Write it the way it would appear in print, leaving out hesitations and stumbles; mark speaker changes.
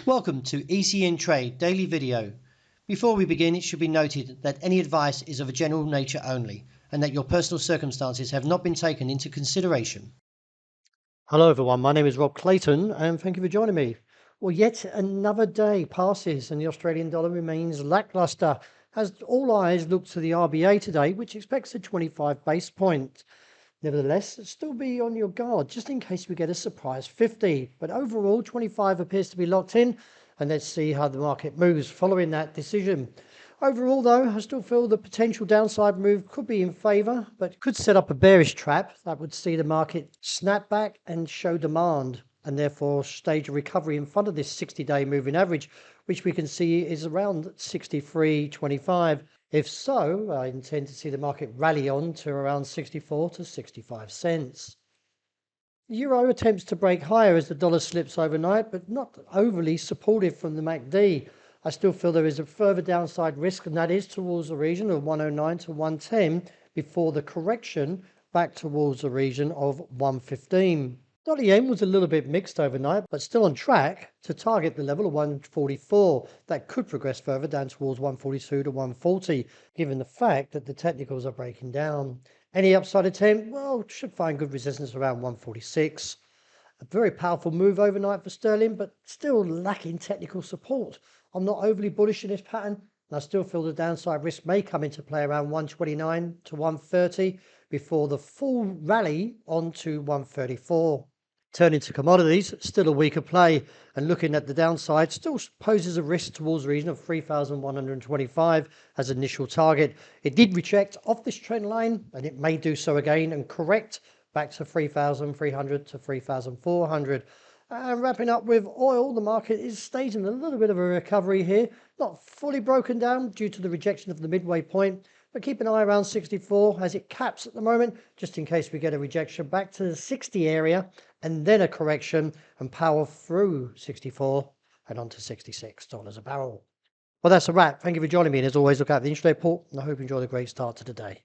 Speaker 1: Welcome to ECN Trade Daily Video. Before we begin, it should be noted that any advice is of a general nature only and that your personal circumstances have not been taken into consideration. Hello everyone, my name is Rob Clayton and thank you for joining me. Well, yet another day passes and the Australian dollar remains lackluster as all eyes look to the RBA today, which expects a 25 base point. Nevertheless, still be on your guard just in case we get a surprise 50. But overall, 25 appears to be locked in, and let's see how the market moves following that decision. Overall, though, I still feel the potential downside move could be in favour, but could set up a bearish trap that would see the market snap back and show demand, and therefore stage a recovery in front of this 60-day moving average, which we can see is around 63.25. If so, I intend to see the market rally on to around 64 to 65 cents. The euro attempts to break higher as the dollar slips overnight, but not overly supportive from the MACD. I still feel there is a further downside risk, and that is towards the region of 109 to 110 before the correction back towards the region of 115. Dollar yen was a little bit mixed overnight, but still on track to target the level of 144. That could progress further down towards 142 to 140, given the fact that the technicals are breaking down. Any upside attempt, well, should find good resistance around 146. A very powerful move overnight for sterling, but still lacking technical support. I'm not overly bullish in this pattern, and I still feel the downside risk may come into play around 129 to 130 before the full rally on to 134. Turning to commodities, still a weaker play, and looking at the downside, still poses a risk towards the region of 3,125 as initial target. It did reject off this trend line, and it may do so again and correct back to 3,300 to 3,400. Wrapping up with oil, the market is staging a little bit of a recovery here, not fully broken down due to the rejection of the midway point, but keep an eye around 64 as it caps at the moment, just in case we get a rejection back to the 60 area and then a correction and power through 64 and onto $66 a barrel. Well, that's a wrap. Thank you for joining me, and as always, look out for the intraday report, and I hope you enjoy the great start to the day.